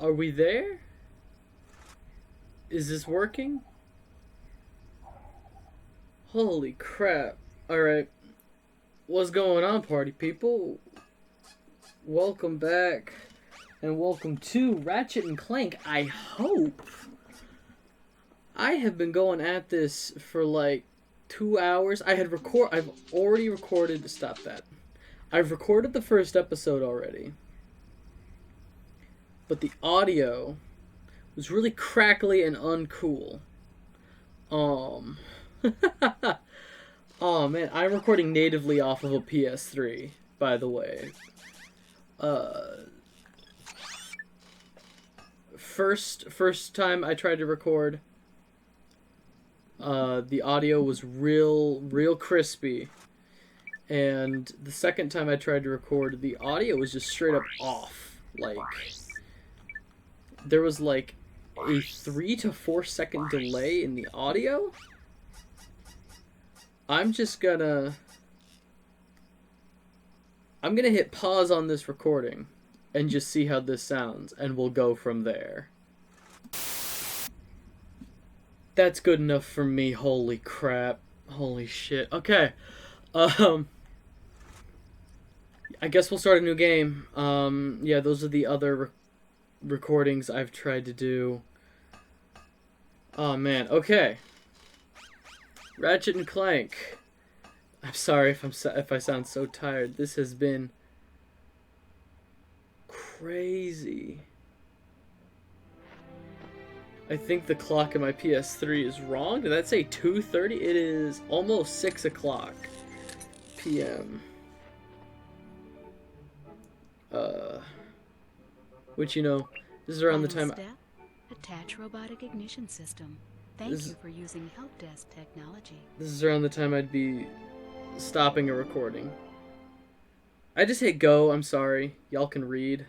Are we there? Is this working? Holy crap. Alright. What's going on, party people? Welcome back. And welcome to Ratchet and Clank. I hope. I have been going at this for like 2 hours. I've already recorded. Stop that. I've recorded the first episode already. But the audio was really crackly and uncool. Oh man, I'm recording natively off of a PS3, by the way. First time I tried to record, the audio was real crispy. And the second time I tried to record, the audio was just straight up off. Like, there was like a 3 to 4 second delay in the audio. I'm gonna hit pause on this recording and just see how this sounds, and we'll go from there. That's good enough for me. Holy crap. Holy shit. Okay. I guess we'll start a new game. Yeah, those are the other recordings I've tried to do. Oh man, okay. Ratchet and Clank. I'm sorry if I sound so tired. This has been crazy. I think the clock in my PS3 is wrong. Did that say 2:30? It is almost 6 o'clock p.m. Which, you know, this is around the time... Attach robotic ignition system. Thank you for using help desk technology. This is around the time I'd be stopping a recording. I just hit go, I'm sorry. Y'all can read.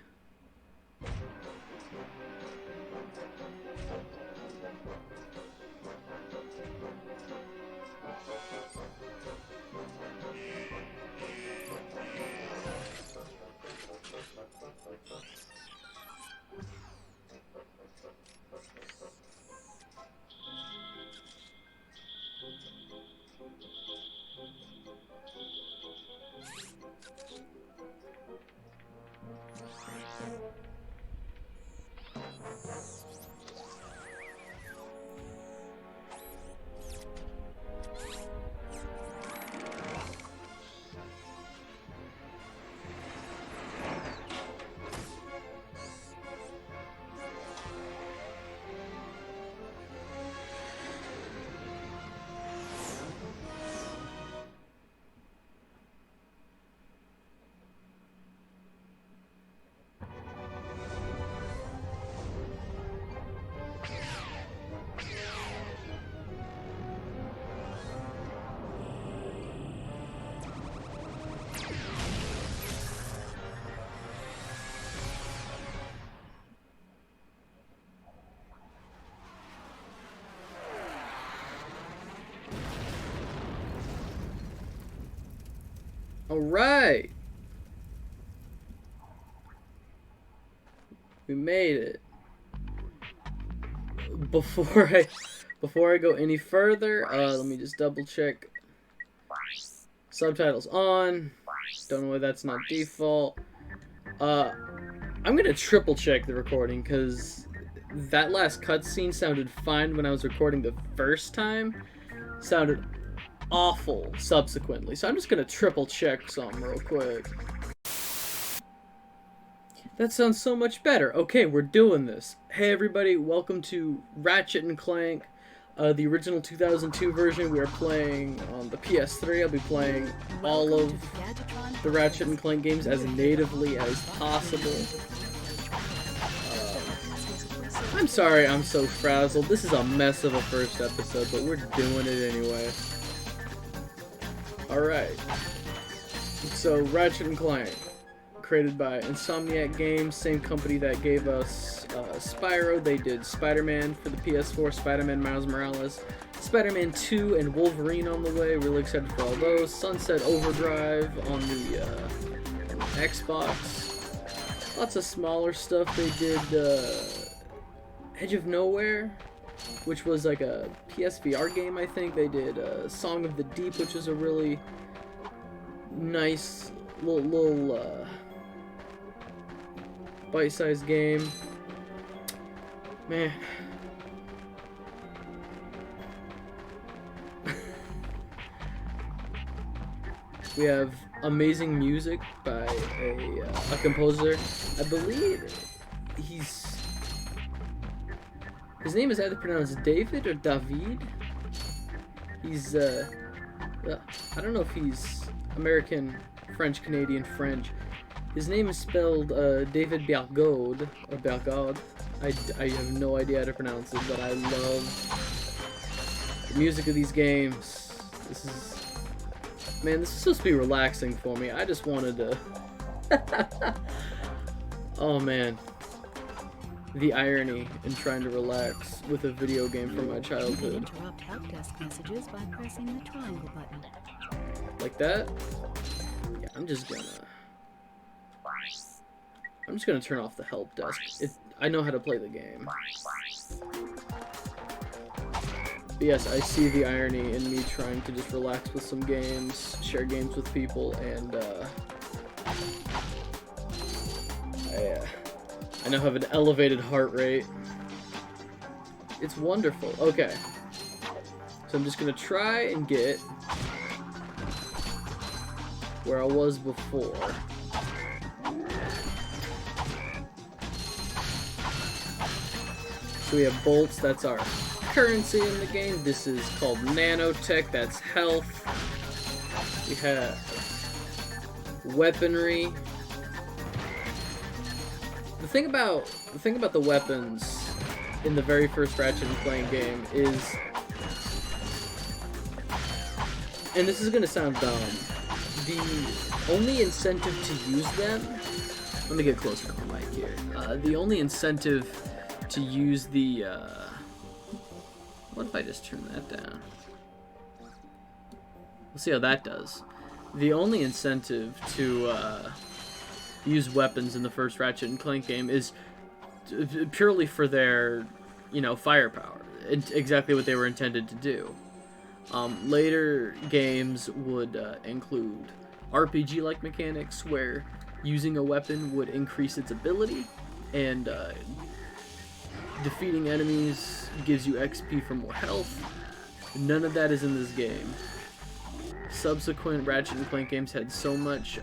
Alright! We made it. Before I go any further, let me just double check. Subtitles on. Don't know why that's not default. I'm gonna triple check the recording, because that last cutscene sounded fine when I was recording the first time. Sounded awful subsequently, so I'm just gonna triple check something real quick. That sounds so much better. Okay, we're doing this. Hey everybody, welcome to Ratchet and Clank, the original 2002 version. We are playing on the PS3. I'll be playing all of the Ratchet and Clank games as natively as possible. I'm sorry I'm so frazzled. This is a mess of a first episode, but we're doing it anyway. Alright, so Ratchet and Clank, created by Insomniac Games, same company that gave us Spyro. They did Spider-Man for the PS4, Spider-Man Miles Morales, Spider-Man 2, and Wolverine on the way. Really excited for all those. Sunset Overdrive on the Xbox. lots of smaller stuff. They did Edge of Nowhere, which was like a PSVR game, I think. They did Song of the Deep, which is a really nice little bite-sized game. Man. We have amazing music by a composer. I believe his name is either pronounced David or David. He's I don't know if he's American, French, Canadian, French. His name is spelled David Bergaud or Bergaud. I have no idea how to pronounce it, but I love the music of these games. Man, this is supposed to be relaxing for me. I just wanted to... Oh, man. The irony in trying to relax with a video game from my childhood. You can interrupt help desk messages by pressing the triangle button. Like that? Yeah, I'm just gonna turn off the help desk. I know how to play the game. But yes, I see the irony in me trying to just relax with some games, share games with people, and I now have an elevated heart rate. It's wonderful. Okay. So I'm just gonna try and get where I was before. So we have bolts, that's our currency in the game. This is called nanotech, that's health. We have weaponry. The thing about the weapons in the very first Ratchet and Clank game is, and this is gonna sound dumb, the only incentive to use them, let me get closer to the mic here, the only incentive to use the, what if I just turn that down? We'll see how that does. The only incentive to use weapons in the first Ratchet and Clank game is purely for their, firepower. Exactly what they were intended to do. Later games would include RPG-like mechanics where using a weapon would increase its ability, and defeating enemies gives you XP for more health. None of that is in this game. Subsequent Ratchet and Clank games had so much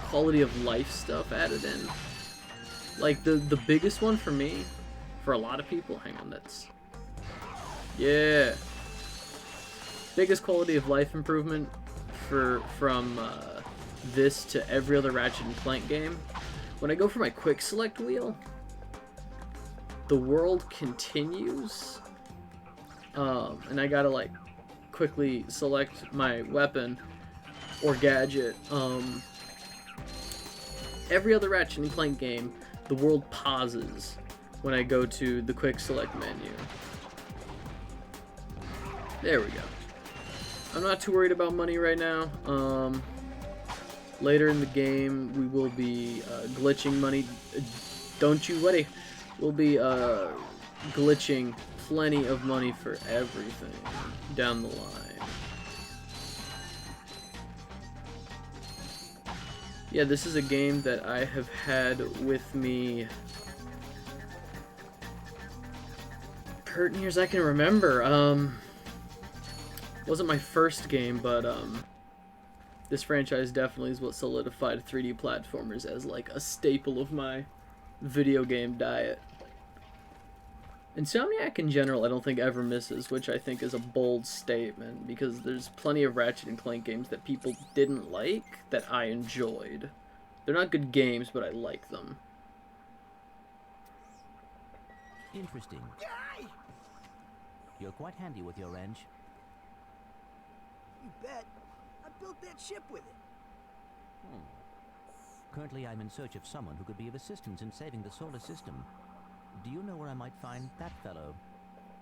quality of life stuff added in. Like the biggest one for me, for a lot of people, hang on, yeah. Biggest quality of life improvement from this to every other Ratchet and Clank game. When I go for my quick select wheel, the world continues, and I gotta like quickly select my weapon or gadget. Every other Ratchet and Clank game, the world pauses when I go to the quick select menu. There we go. I'm not too worried about money right now. Later in the game, we will be glitching money. Don't you worry. We'll be glitching plenty of money for everything down the line. Yeah, this is a game that I have had with me curtain years I can remember. Wasn't my first game, but this franchise definitely is what solidified 3D platformers as like a staple of my video game diet. Insomniac in general I don't think ever misses, which I think is a bold statement, because there's plenty of Ratchet and Clank games that people didn't like that I enjoyed. They're not good games, but I like them. Interesting. You're quite handy with your wrench. You bet. I built that ship with it. Currently, I'm in search of someone who could be of assistance in saving the solar system. Do you know where I might find that fellow?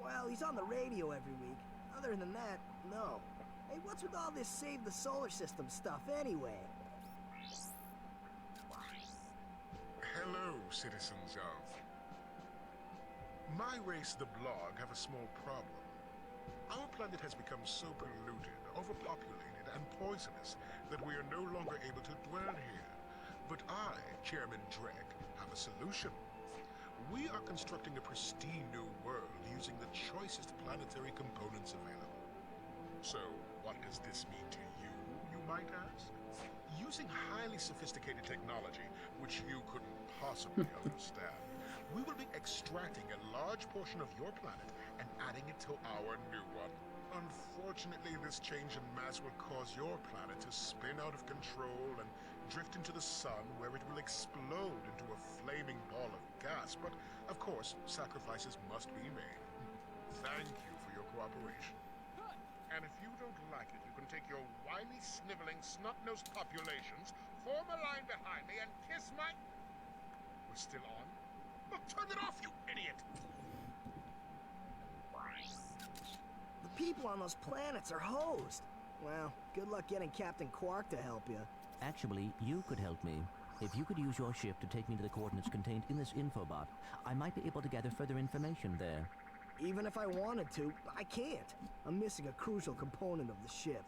Well, he's on the radio every week. Other than that, no. Hey, what's with all this save the solar system stuff anyway? Hello, citizens of... My race, the Blog, have a small problem. Our planet has become so polluted, overpopulated, and poisonous that we are no longer able to dwell here. But I, Chairman Drek, have a solution. We are constructing a pristine new world using the choicest planetary components available. So, what does this mean to you, you might ask? Using highly sophisticated technology, which you couldn't possibly understand, we will be extracting a large portion of your planet and adding it to our new one. Unfortunately, this change in mass will cause your planet to spin out of control and drift into the sun, where it will explode into a flaming ball of gas. But, of course, sacrifices must be made. Thank you for your cooperation. And if you don't like it, you can take your whiny, sniveling, snot-nosed populations, form a line behind me, and kiss my... We're still on? Well, turn it off, you idiot! The people on those planets are hosed. Well, good luck getting Captain Quark to help you. Actually, you could help me. If you could use your ship to take me to the coordinates contained in this infobot, I might be able to gather further information there. Even if I wanted to, I can't. I'm missing a crucial component of the ship.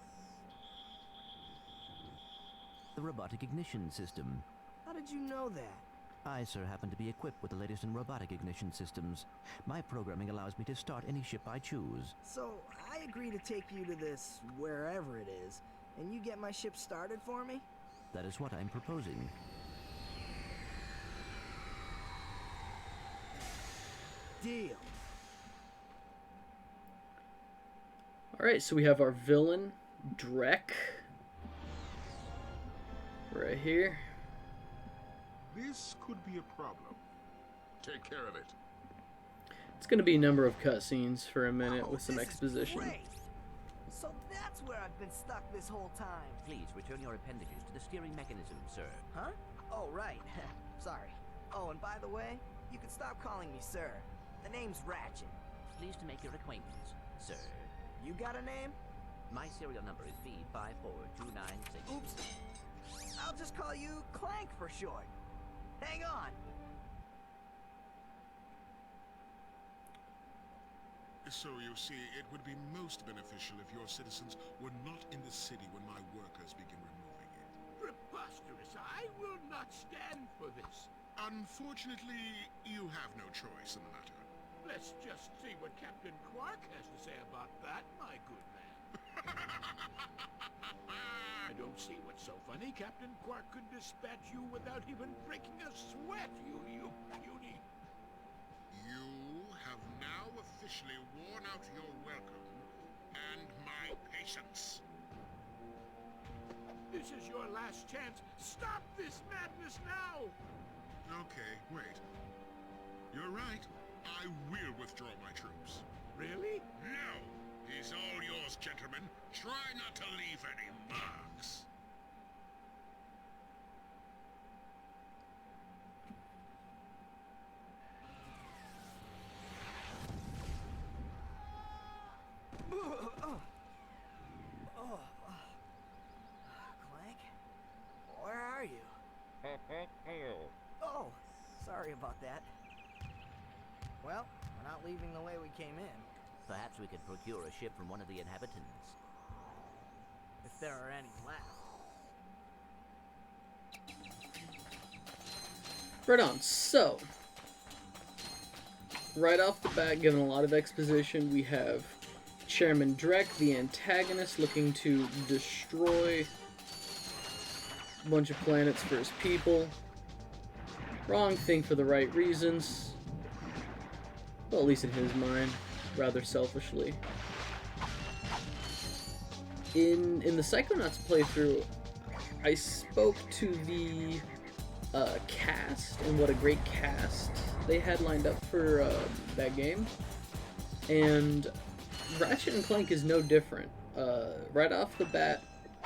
The robotic ignition system. How did you know that? I, sir, happen to be equipped with the latest in robotic ignition systems. My programming allows me to start any ship I choose. So, I agree to take you to this, wherever it is, and you get my ship started for me? That is what I'm proposing. Deal. Alright, so we have our villain, Drek. Right here. This could be a problem. Take care of it. It's going to be a number of cutscenes for a minute with some This is exposition. great. So that's where I've been stuck this whole time. Please return your appendages to the steering mechanism, sir. Huh? Oh, right. Sorry. Oh, and by the way, you can stop calling me sir. The name's Ratchet. Pleased to make your acquaintance, sir. You got a name? My serial number is B54296. Oops. I'll just call you Clank for short. Hang on. So you see, it would be most beneficial if your citizens were not in the city when my workers begin removing it. Preposterous! I will not stand for this. Unfortunately, you have no choice in the matter. Let's just see what Captain Quark has to say about that, my good man. I don't see what's so funny. Captain Quark could dispatch you without even breaking a sweat, you beauty. You have now officially worn out your welcome and my patience. This is your last chance. Stop this madness now! Okay, wait. You're right. I will withdraw my troops. Really? No! He's all yours, gentlemen. Try not to leave any marks. Clank? Where are you? Oh, sorry about that. Well, we're not leaving the way we came in. Perhaps we could procure a ship from one of the inhabitants. If there are any left. Right on. So, right off the bat, given a lot of exposition, we have Chairman Drek, the antagonist, looking to destroy a bunch of planets for his people. Wrong thing for the right reasons. Well, at least in his mind, rather selfishly. In the Psychonauts playthrough, I spoke to the cast and what a great cast they had lined up for that game, and Ratchet and Clank is no different. Right off the bat,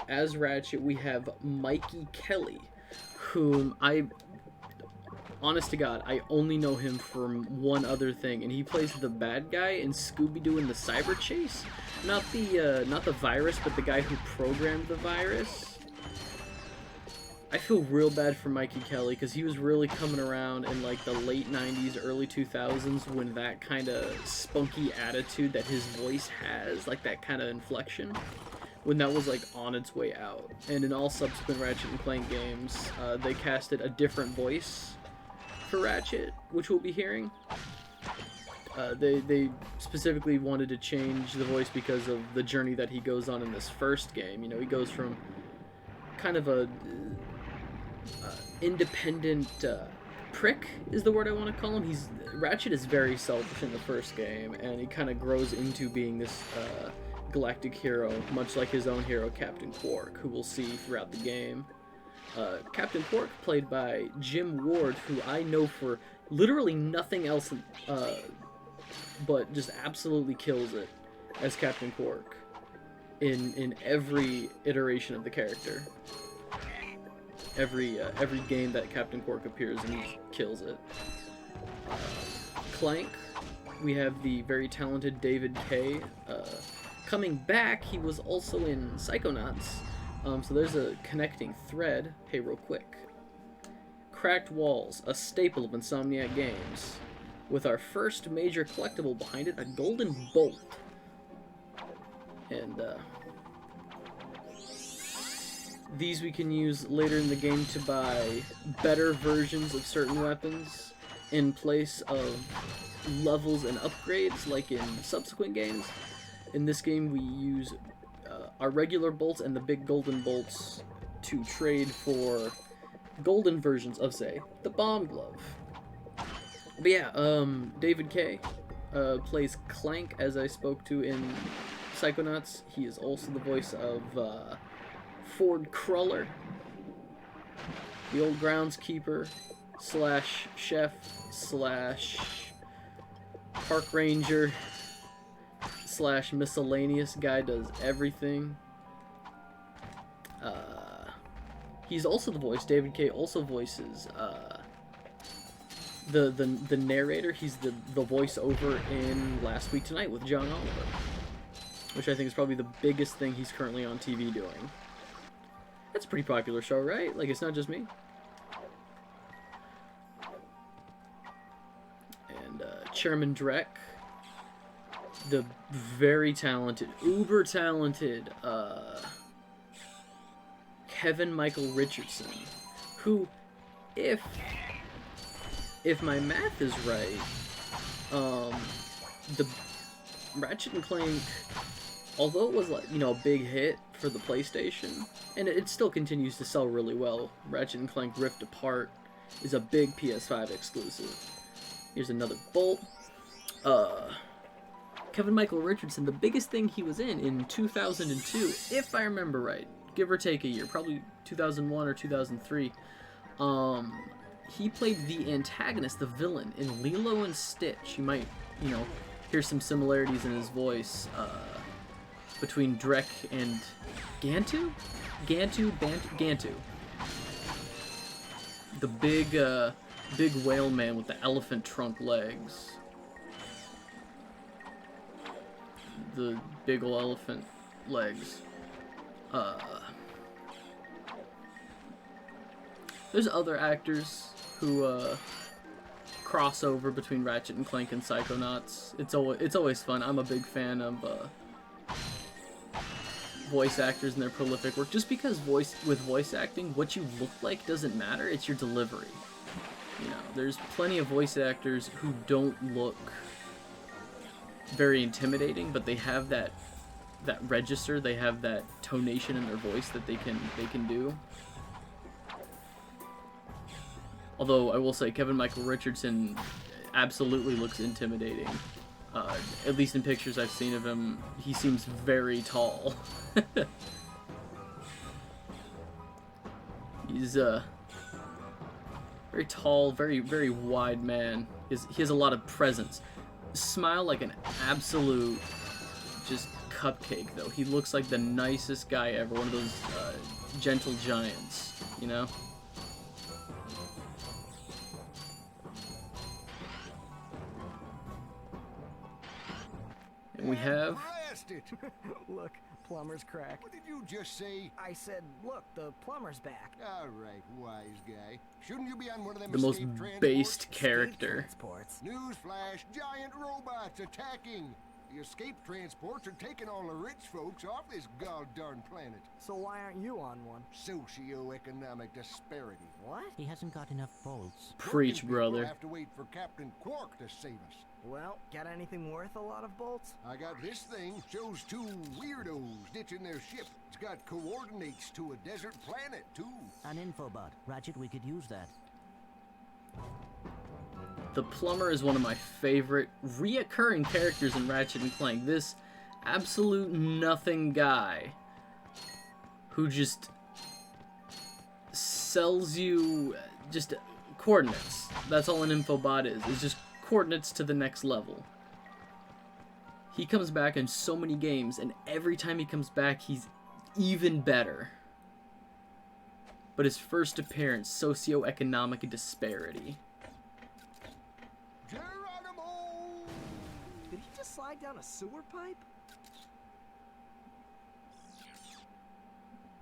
as Ratchet, we have Mikey Kelly, whom honest to God, I only know him from one other thing, and he plays the bad guy in Scooby-Doo in the Cyber Chase. Not the virus, but the guy who programmed the virus. I feel real bad for Mikey Kelly because he was really coming around in like the late 90s, early 2000s when that kind of spunky attitude that his voice has, like that kind of inflection, when that was like on its way out. And in all subsequent Ratchet and Clank games, they casted a different voice for Ratchet, which we'll be hearing. They specifically wanted to change the voice because of the journey that he goes on in this first game. You know, he goes from kind of a independent prick is the word I want to call him. Ratchet is very selfish in the first game, and he kind of grows into being this galactic hero, much like his own hero, Captain Quark, who we'll see throughout the game. Captain Quark, played by Jim Ward, who I know for literally nothing else but just absolutely kills it as Captain Quark in every iteration of the character. Every game that Captain Quark appears in, he kills it. Clank, we have the very talented David Kay. Coming back, he was also in Psychonauts, so there's a connecting thread. Hey, real quick. Cracked Walls, a staple of Insomniac games, with our first major collectible behind it, a golden bolt. And these we can use later in the game to buy better versions of certain weapons in place of levels and upgrades like in subsequent games. In this game we use our regular bolts and the big golden bolts to trade for golden versions of, say, the bomb glove. But yeah, David Kay plays Clank, as I spoke to in Psychonauts. He is also the voice of Ford Cruller, the old groundskeeper slash chef slash park ranger slash miscellaneous guy, does everything. He's also the voice. David Kay also voices the narrator. He's the voiceover in Last Week Tonight with John Oliver, which I think is probably the biggest thing he's currently on TV doing. That's a pretty popular show, right? Like, it's not just me. And Chairman Drek, the very talented, uber talented Kevin Michael Richardson, who, if my math is right, the Ratchet and Clank, although it was, like, you know, a big hit for the PlayStation, and it still continues to sell really well. Ratchet and Clank Rift Apart is a big PS5 exclusive. Here's another bolt. Kevin Michael Richardson, the biggest thing he was in 2002, if I remember right, give or take a year, probably 2001 or 2003, he played the antagonist, the villain, in Lilo and Stitch. You might, you know, hear some similarities in his voice between Drek and Gantu? Gantu. The big whale man with the elephant trunk legs. The big ol' elephant legs. There's other actors who cross over between Ratchet and Clank and Psychonauts. It's always fun. I'm a big fan of voice actors and their prolific work. Just because with voice acting, what you look like doesn't matter. It's your delivery. You know, there's plenty of voice actors who don't look very intimidating, but they have that register. They have that tonation in their voice that they can do. Although I will say, Kevin Michael Richardson absolutely looks intimidating. At least in pictures I've seen of him, he seems very tall. He's a very tall, very, very wide man. He has a lot of presence. Smile like an absolute just cupcake, though. He looks like the nicest guy ever. One of those gentle giants, you know? And we have... Look, plumber's crack. What did you just say? I said, look, the plumber's back. All right, wise guy. Shouldn't you be on one of them The most escape transports? based character. Transports. Newsflash, giant robots attacking. The escape transports are taking all the rich folks off this god-darn planet. So why aren't you on one? Socio-economic disparity. What? He hasn't got enough bolts. Preach, Working people brother. have to wait for Captain Quark to save us. Well, got anything worth a lot of bolts? I got this thing. Shows two weirdos ditching their ship. It's got coordinates to a desert planet, too. An infobot. Ratchet, we could use that. The plumber is one of my favorite reoccurring characters in Ratchet and Clank. This absolute nothing guy who just sells you just coordinates. That's all an infobot is. It's just coordinates to the next level. He comes back in so many games, and every time he comes back, he's even better. But his first appearance, socioeconomic disparity. Geronimo! Did he just slide down a sewer pipe?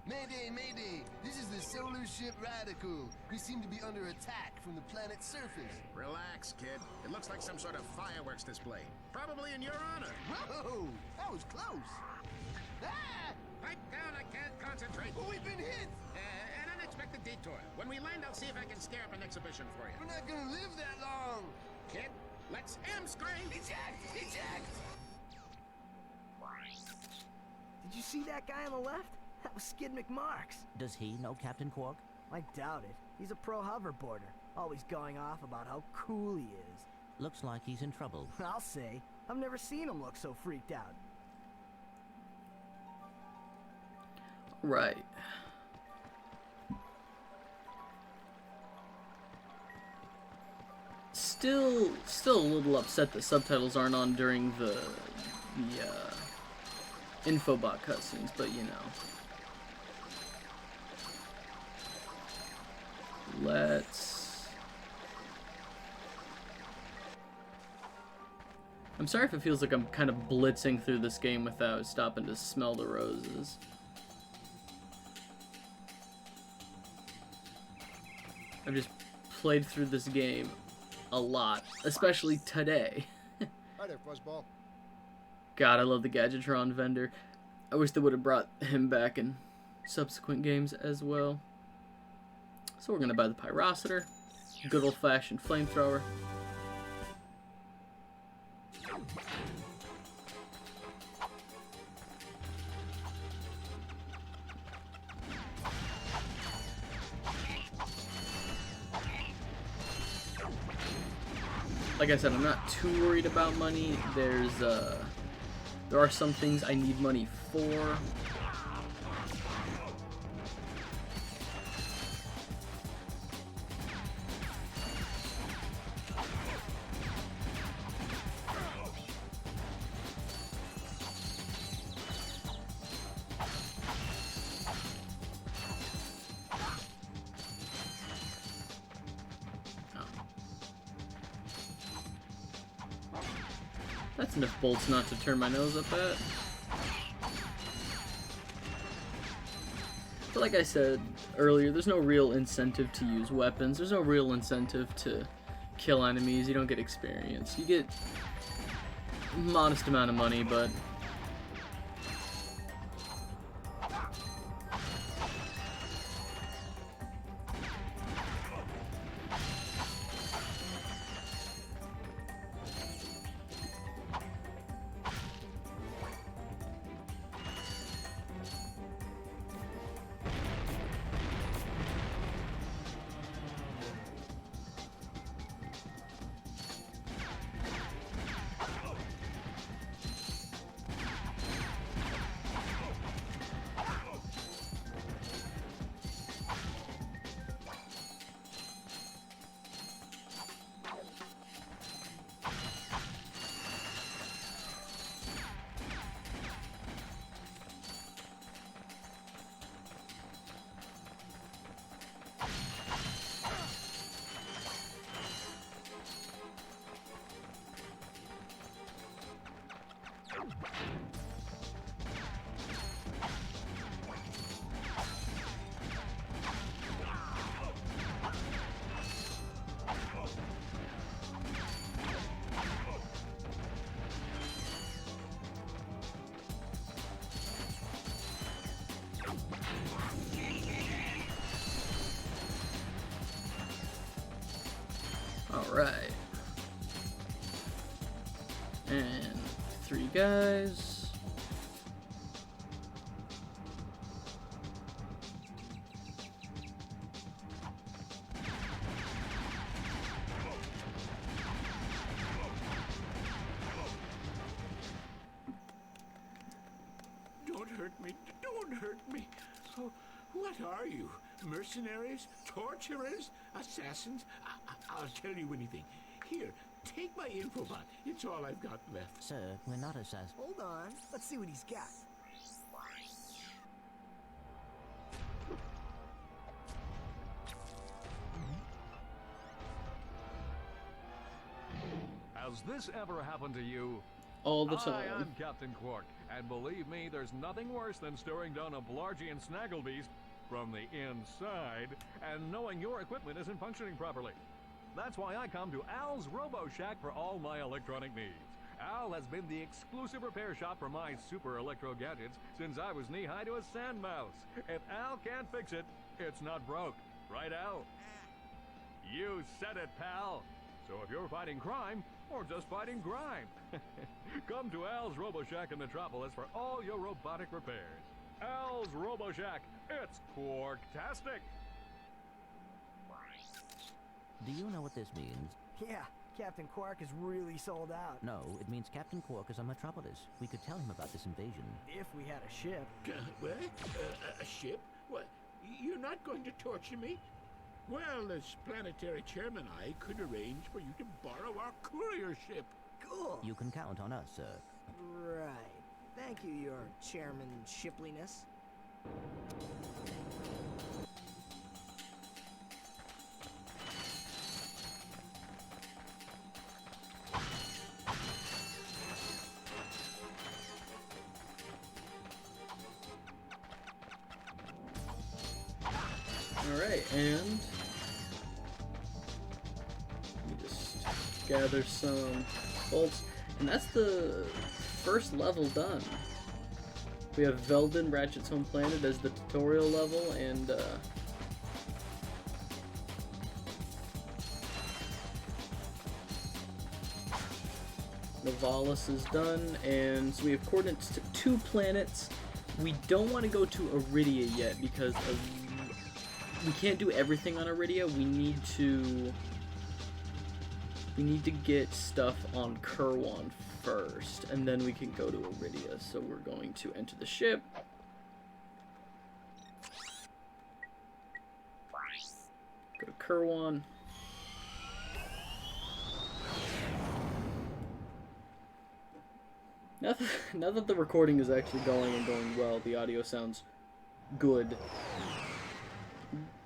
Mayday, mayday! This is the solar ship Radical. We seem to be under attack from the planet's surface. Relax, kid. It looks like some sort of fireworks display. Probably in your honor. Whoa! That was close! Ah! Pipe down, I can't concentrate. Oh, we've been hit! An unexpected detour. When we land, I'll see if I can scare up an exhibition for you. We're not gonna live that long! Kid, let's M-scream! Eject! Eject! Did you see that guy on the left? That was Skid McMarks. Does he know Captain Quark? I doubt it. He's a pro hoverboarder, always going off about how cool he is. Looks like he's in trouble. I'll say. I've never seen him look so freaked out. Right. Still a little upset that subtitles aren't on during the infobot cutscenes, but you know. I'm sorry if it feels like I'm kind of blitzing through this game without stopping to smell the roses. I've just played through this game a lot, especially today. Hi there, Fuzzball. God, I love the Gadgetron vendor. I wish they would have brought him back in subsequent games as well. So we're gonna buy the Pyrocitor, good old-fashioned flamethrower. Like I said, I'm not too worried about money. There are some things I need money for. That's enough bolts not to turn my nose up at. But like I said earlier, there's no real incentive to use weapons. There's no real incentive to kill enemies. You don't get experience. You get a modest amount of money, but Alright. And 3 guys. Don't hurt me. Don't hurt me. Oh, what are you? Mercenaries? Torturers? Assassins? I'll tell you anything. Here, take my infobot. It's all I've got left. Sir, we're not assassins. Hold on. Let's see what he's got. Has this ever happened to you? All the Hi, time. I'm Captain Quark, and believe me, there's nothing worse than staring down a Blargian snagglebeast from the inside and knowing your equipment isn't functioning properly. That's why I come to Al's Robo Shack for all my electronic needs. Al has been the exclusive repair shop for my super electro gadgets since I was knee-high to a sand mouse. If Al can't fix it, it's not broke. Right, Al? You said it, pal. So if you're fighting crime, or just fighting grime, come to Al's Robo Shack in Metropolis for all your robotic repairs. Al's Robo Shack, it's Quarktastic! Do you know what this means? Yeah, Captain Quark is really sold out. No, it means Captain Quark is on Metropolis. We could tell him about this invasion. If we had a ship. What? A ship? What? You're not going to torture me? Well, as planetary chairman, I could arrange for you to borrow our courier ship. Cool. You can count on us, sir. Right. Thank you, your chairman shipliness. Alright, and let me just gather some bolts. And that's the first level done. We have Veldin, Ratchet's home planet, as the tutorial level, and Novalis is done, and so we have coordinates to 2 planets. We don't want to go to Iridia yet because we can't do everything on Iridia. We need to get stuff on Kerwan first, and then we can go to Iridia. So we're going to enter the ship. Go to Kerwan. Now that the recording is actually going and going well, the audio sounds good.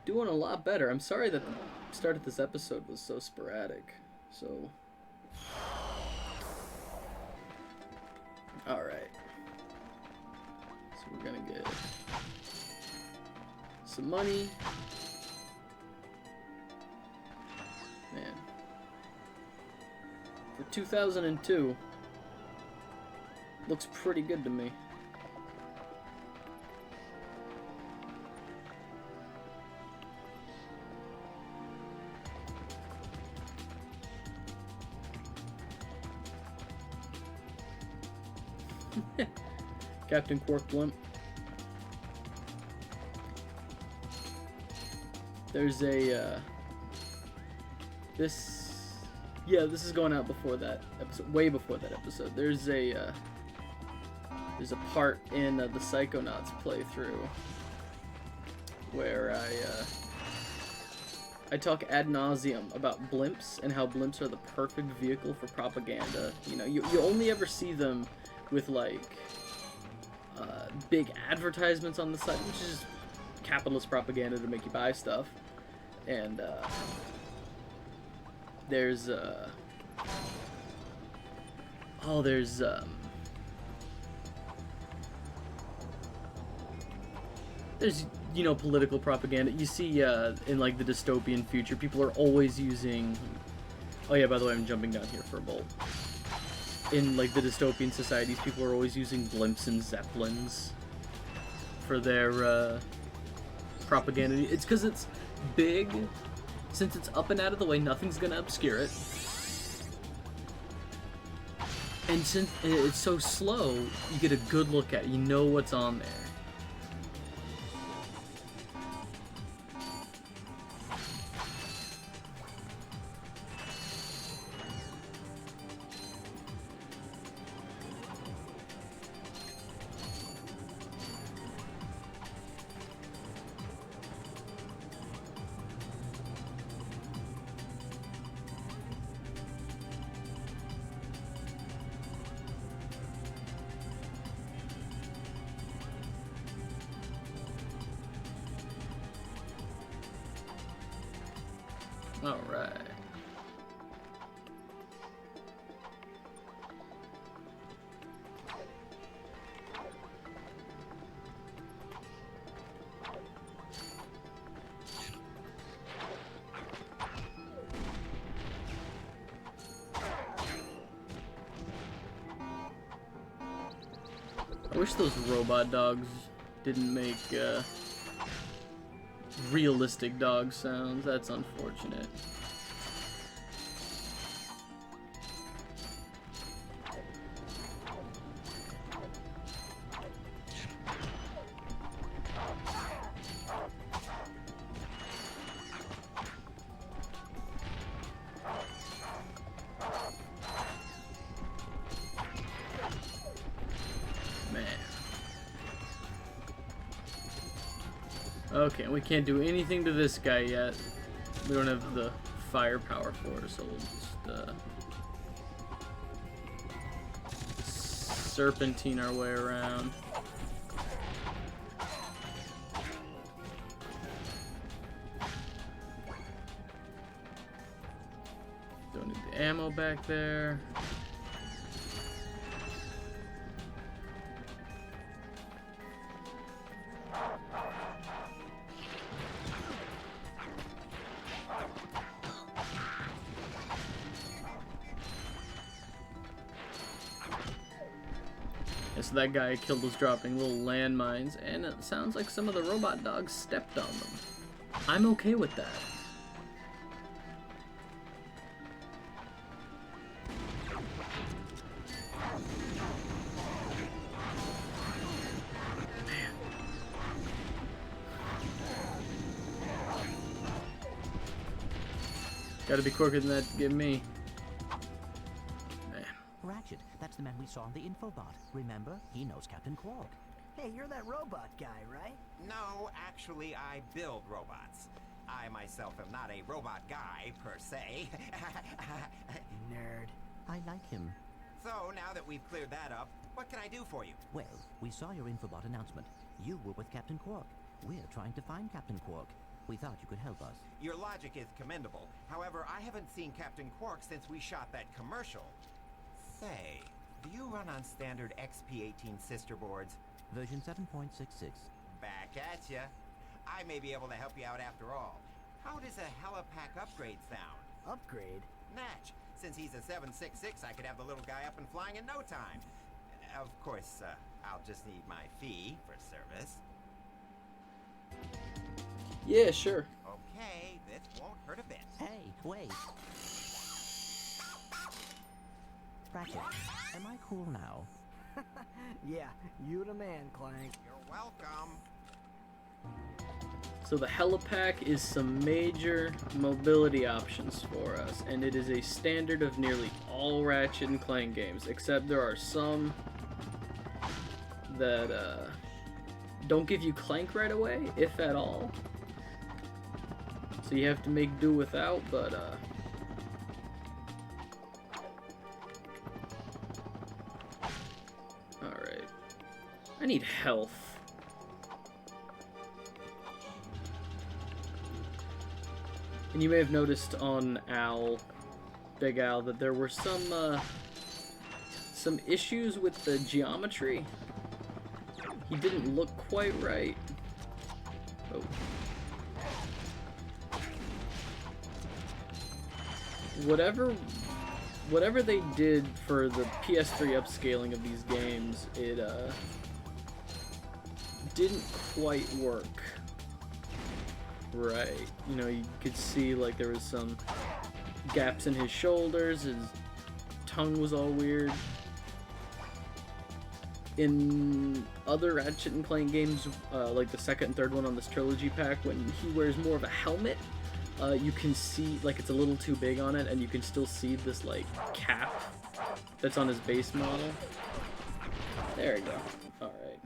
Doing a lot better. I'm sorry that the start of this episode was so sporadic. So, alright. So we're gonna get some money. Man. For 2002, looks pretty good to me. Captain Quark blimp. There's a this is going out before that episode, way before that episode. There's a part in the Psychonauts playthrough where I talk ad nauseum about blimps and how blimps are the perfect vehicle for propaganda. You know, you only ever see them with like big advertisements on the site, which is capitalist propaganda to make you buy stuff. And there's you know, political propaganda. You see in like the dystopian future, people are always using. Oh yeah, by the way, I'm jumping down here for a bolt. In like the dystopian societies, people are always using blimps and zeppelins for their propaganda. It's because it's big, Since it's up and out of the way, nothing's gonna obscure it. And since it's so slow, you get a good look at it. You know what's on there. Alright. I wish those robot dogs didn't make realistic dog sounds. That's unfortunate. Okay, we can't do anything to this guy yet. We don't have the firepower for it, so we'll just serpentine our way around. Don't need the ammo back there. So that guy I killed was dropping little landmines, and it sounds like some of the robot dogs stepped on them. I'm okay with that. Man. Gotta be quicker than that to get me. Ratchet, that's the man we saw on the infobot. Remember? He knows Captain Quark. Hey, you're that robot guy, right? No, actually, I build robots. I myself am not a robot guy, per se. Nerd. I like him. So, now that we've cleared that up, what can I do for you? Well, we saw your infobot announcement. You were with Captain Quark. We're trying to find Captain Quark. We thought you could help us. Your logic is commendable. However, I haven't seen Captain Quark since we shot that commercial. Say, do you run on standard XP18 sister boards? Version 7.66. Back at ya. I may be able to help you out after all. How does a Helipack Upgrade sound? Upgrade? Natch. Since he's a 766, I could have the little guy up and flying in no time. Of course, I'll just need my fee for service. Yeah, sure. Okay, this won't hurt a bit. Hey, wait. Ratchet, am I cool now? Yeah, you the man, Clank. You're welcome. So the Helipack is some major mobility options for us, and it is a standard of nearly all Ratchet and Clank games, except there are some that don't give you Clank right away, if at all. So you have to make do without, but alright. I need health. And you may have noticed on Big Al, that there were some issues with the geometry. He didn't look quite right. Oh. Whatever they did for the PS3 upscaling of these games, it didn't quite work. right. You know, you could see like there was some gaps in his shoulders, his tongue was all weird. In other Ratchet and Clank games, like the second and third one on this trilogy pack, when he wears more of a helmet, you can see, like, it's a little too big on it, and you can still see this, like, cap that's on his base model. There we go. Alright.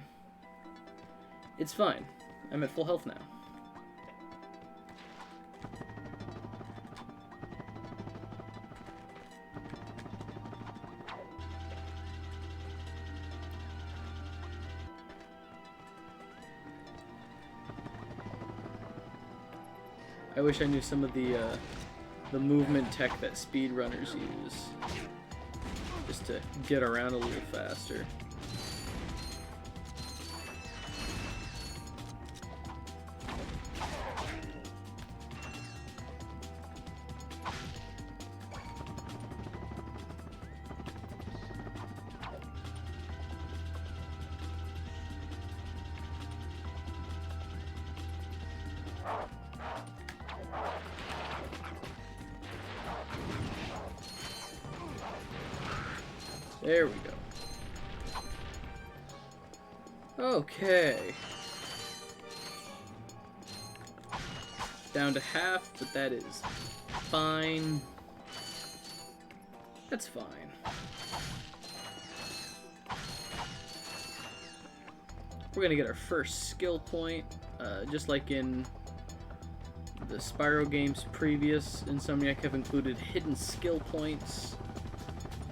It's fine. I'm at full health now. I wish I knew some of the movement tech that speedrunners use, just to get around a little faster. There we go. Okay. Down to half, but that is fine. That's fine. We're gonna get our first skill point, just like in the Spyro games previous. Insomniac have included hidden skill points,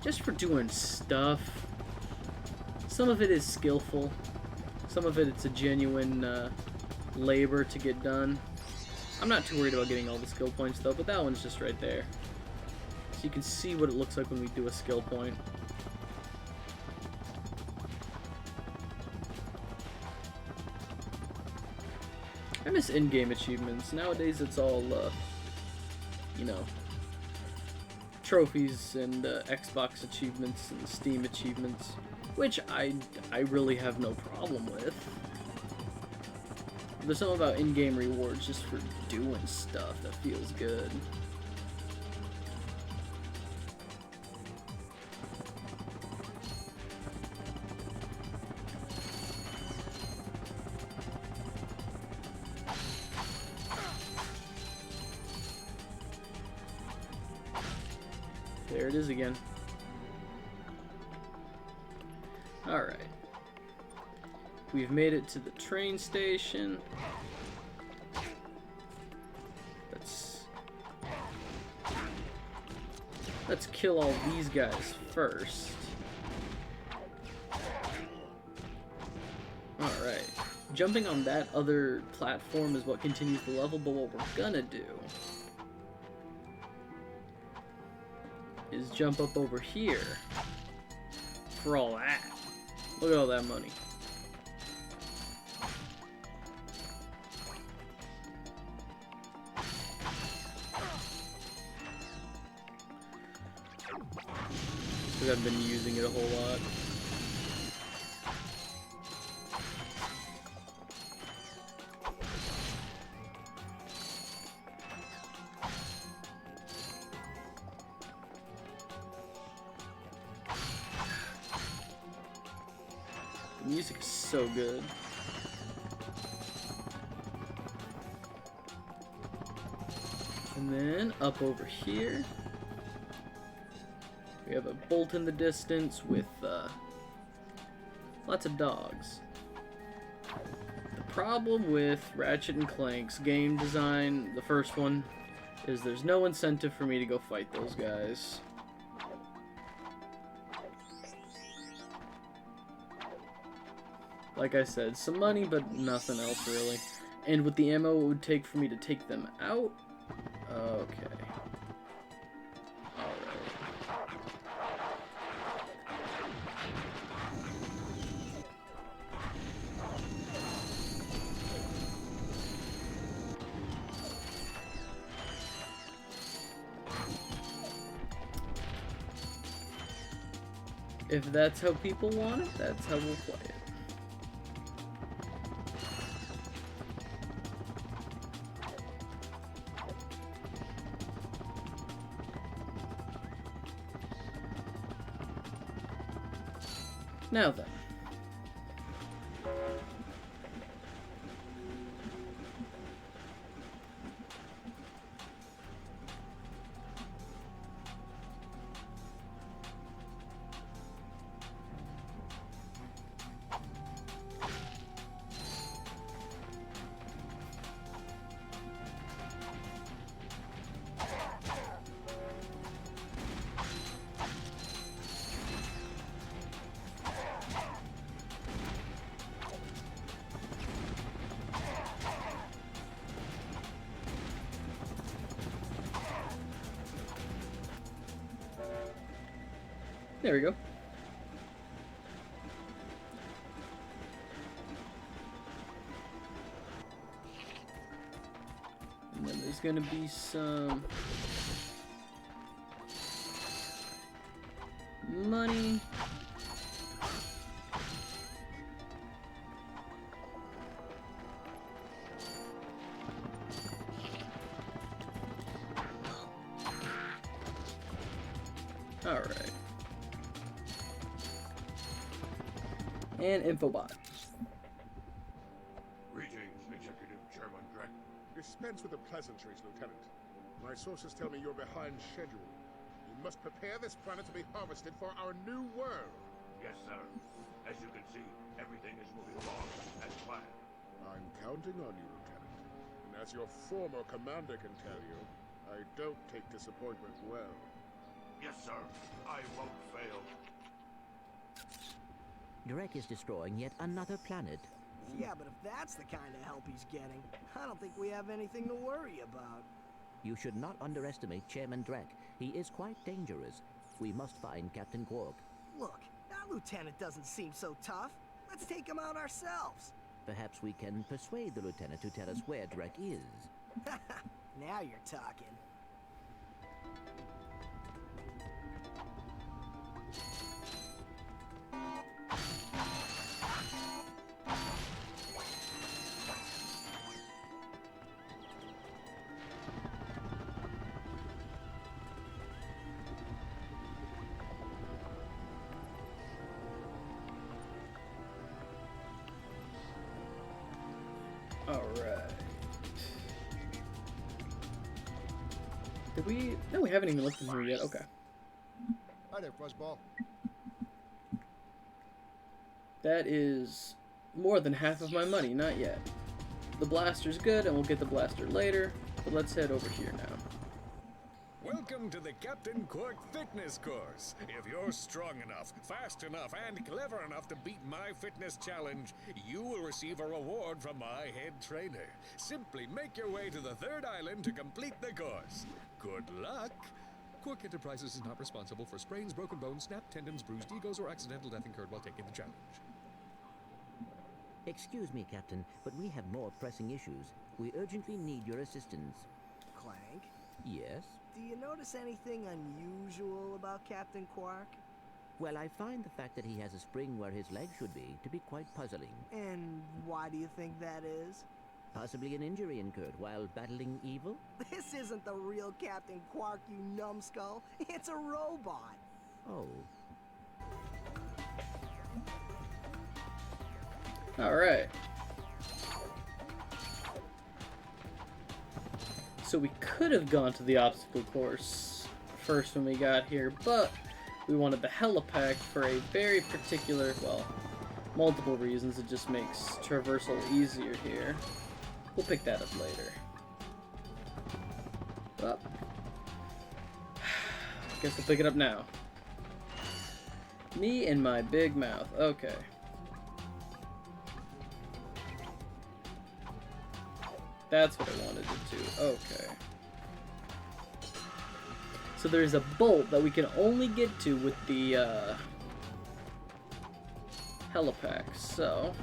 just for doing stuff. Some of it is skillful, some of it's a genuine labor to get done. I'm not too worried about getting all the skill points though, but that one's just right there. So you can see what it looks like when we do a skill point. I miss in-game achievements. Nowadays it's all, you know, trophies and Xbox achievements and Steam achievements, which I really have no problem with. There's something about in-game rewards just for doing stuff that feels good. There it is again. Alright. We've made it to the train station. Let's kill all these guys first. Alright. Jumping on that other platform is what continues the level, but what we're gonna do is jump up over here for all that. Look at all that money. Because I've been using it a whole lot. The music is so good. And then up over here, we have a bolt in the distance with lots of dogs. The problem with Ratchet and Clank's game design, the first one, is there's no incentive for me to go fight those guys. Like I said, some money, but nothing else really. And with the ammo it would take for me to take them out, okay. If that's how people want it, that's how we'll play it. Now then. There we go. And then there's gonna be some money. All right. And infobot. Greetings, Executive Chairman Drake. Dispense with the pleasantries, Lieutenant. My sources tell me you're behind schedule. You must prepare this planet to be harvested for our new world. Yes, sir. As you can see, everything is moving along as planned. I'm counting on you, Lieutenant. And as your former commander can tell you, I don't take disappointment well. Yes, sir. I won't fail. Drek is destroying yet another planet. Yeah, but if that's the kind of help he's getting, I don't think we have anything to worry about. You should not underestimate Chairman Drek. He is quite dangerous. We must find Captain Quark. Look, that lieutenant doesn't seem so tough. Let's take him out ourselves. Perhaps we can persuade the lieutenant to tell us where Drek is. Now you're talking. Alright. Did we? No, we haven't even looked in here yet. Okay. Hi there, Fuzzball. That is more than half of my money, not yet. The blaster's good, and we'll get the blaster later, but let's head over here now. Welcome to the Captain Quark Fitness Course. If you're strong enough, fast enough, and clever enough to beat my fitness challenge, you will receive a reward from my head trainer. Simply make your way to the third island to complete the course. Good luck! Quark Enterprises is not responsible for sprains, broken bones, snapped tendons, bruised egos, or accidental death incurred while taking the challenge. Excuse me, Captain, but we have more pressing issues. We urgently need your assistance. Clank? Yes? Do you notice anything unusual about Captain Quark? Well, I find the fact that he has a spring where his leg should be to be quite puzzling. And why do you think that is? Possibly an injury incurred while battling evil? This isn't the real Captain Quark, you numbskull. It's a robot. Oh. Alright. So we could have gone to the obstacle course first when we got here, but we wanted the helipack for a very particular, well, multiple reasons. It just makes traversal easier here. We'll pick that up later. Well, guess we'll pick it up now. Me and my big mouth. Okay. That's what I wanted to do. Okay. So there's a bolt that we can only get to with the helipack. So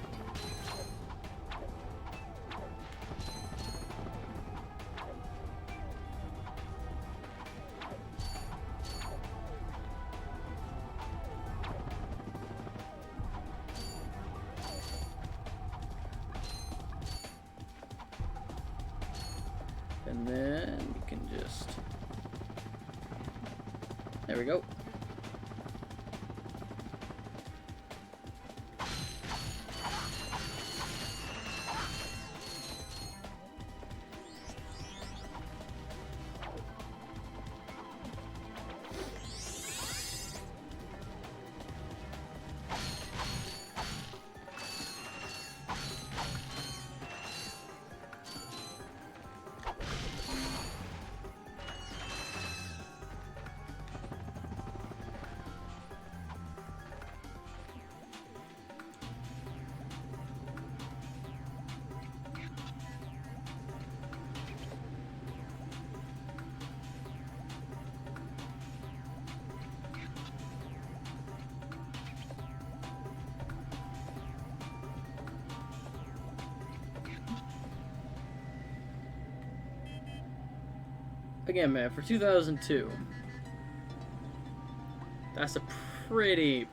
and then we can just, there we go. Again, man, for 2002, that's a pretty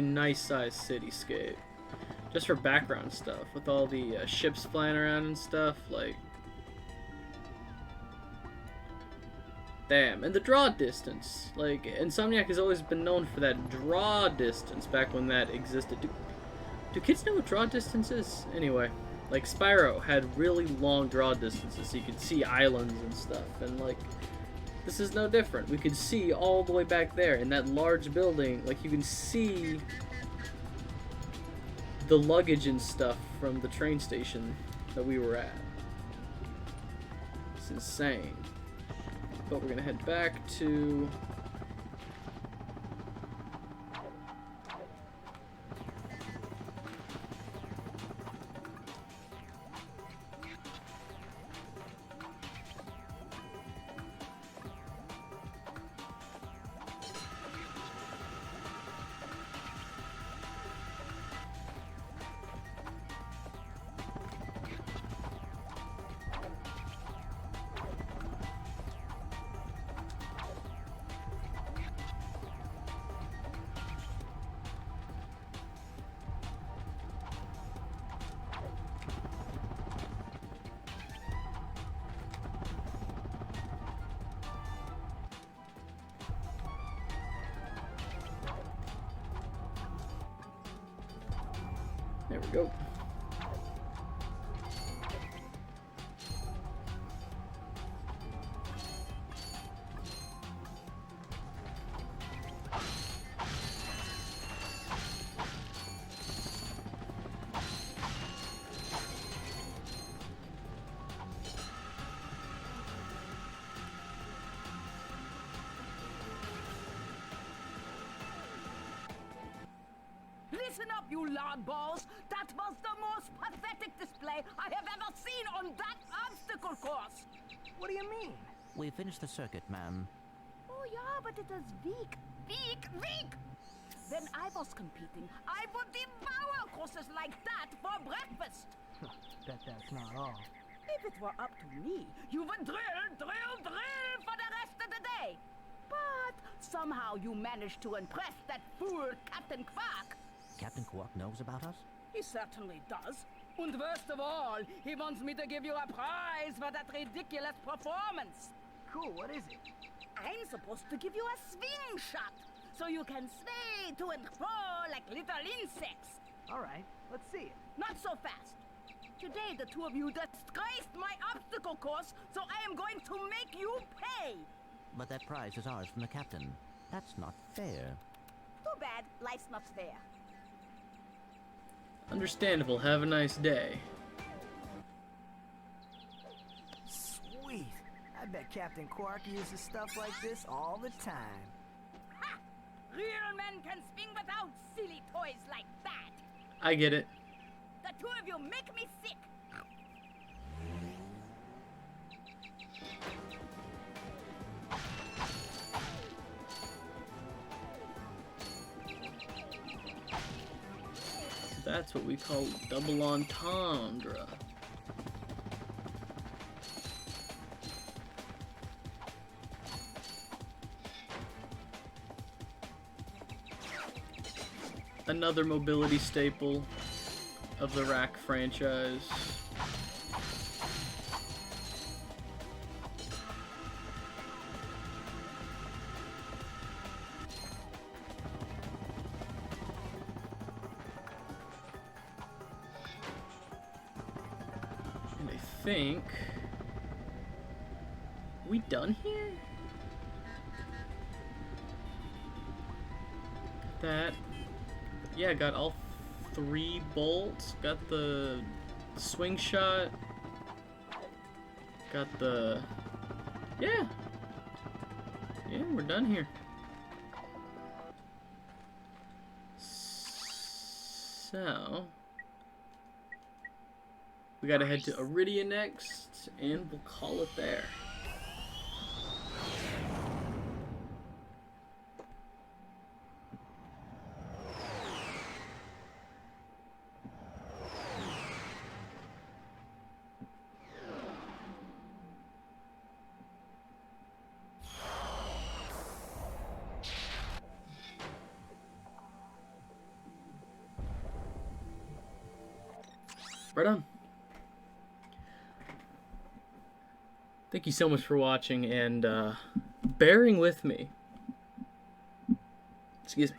nice sized cityscape. Just for background stuff, with all the ships flying around and stuff, like... Damn, and the draw distance. Like, Insomniac has always been known for that draw distance back when that existed. Do kids know what draw distance is? Anyway, like, Spyro had really long draw distances, so you could see islands and stuff, and, like, this is no different. We could see all the way back there in that large building, like, you can see the luggage and stuff from the train station that we were at. It's insane. But we're gonna head back to... There we go. Listen up, you loudballs! That was the most pathetic display I have ever seen on that obstacle course! What do you mean? We finished the circuit, ma'am. Oh yeah, but it was weak. Weak! When I was competing, I would devour courses like that for breakfast! Bet that's not all. If it were up to me, you would drill for the rest of the day! But somehow you managed to impress that fool Captain Quark! Captain Quark knows about us? He certainly does. And worst of all, he wants me to give you a prize for that ridiculous performance. Cool, what is it? I'm supposed to give you a swing shot, so you can sway to and fro like little insects. All right, let's see it. Not so fast. Today, the two of you disgraced my obstacle course, so I am going to make you pay. But that prize is ours from the captain. That's not fair. Too bad. Life's not fair. Understandable. Have a nice day. Sweet. I bet Captain Quark uses stuff like this all the time. Ha! Real men can swing without silly toys like that. I get it. The two of you make me sick. That's what we call double entendre. Another mobility staple of the Rack franchise. And I think... we done here? That... yeah, got all 3 bolts, got the swing shot, got the... yeah, we're done here. So, we gotta head to Iridia next, and we'll call it there. Right on. Thank you so much for watching and bearing with me. Excuse me.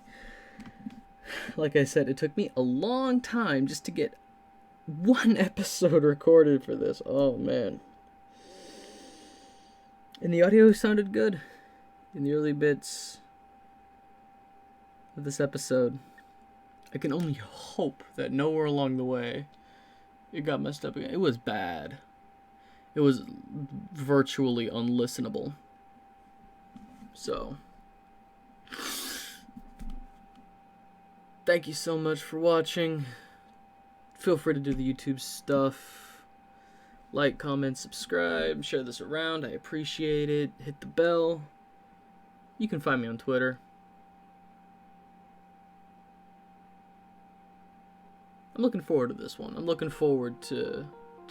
Like I said, it took me a long time just to get one episode recorded for this. Oh, man. And the audio sounded good in the early bits of this episode. I can only hope that nowhere along the way it got messed up again. It was bad. It was virtually unlistenable. So, thank you so much for watching. Feel free to do the YouTube stuff. Like, comment, subscribe, share this around. I appreciate it. Hit the bell. You can find me on Twitter. I'm looking forward to this one. I'm looking forward to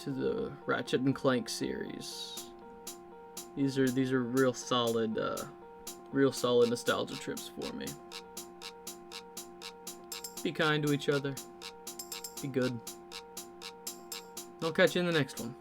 the Ratchet and Clank series. These are real solid nostalgia trips for me. Be kind to each other. Be good. I'll catch you in the next one.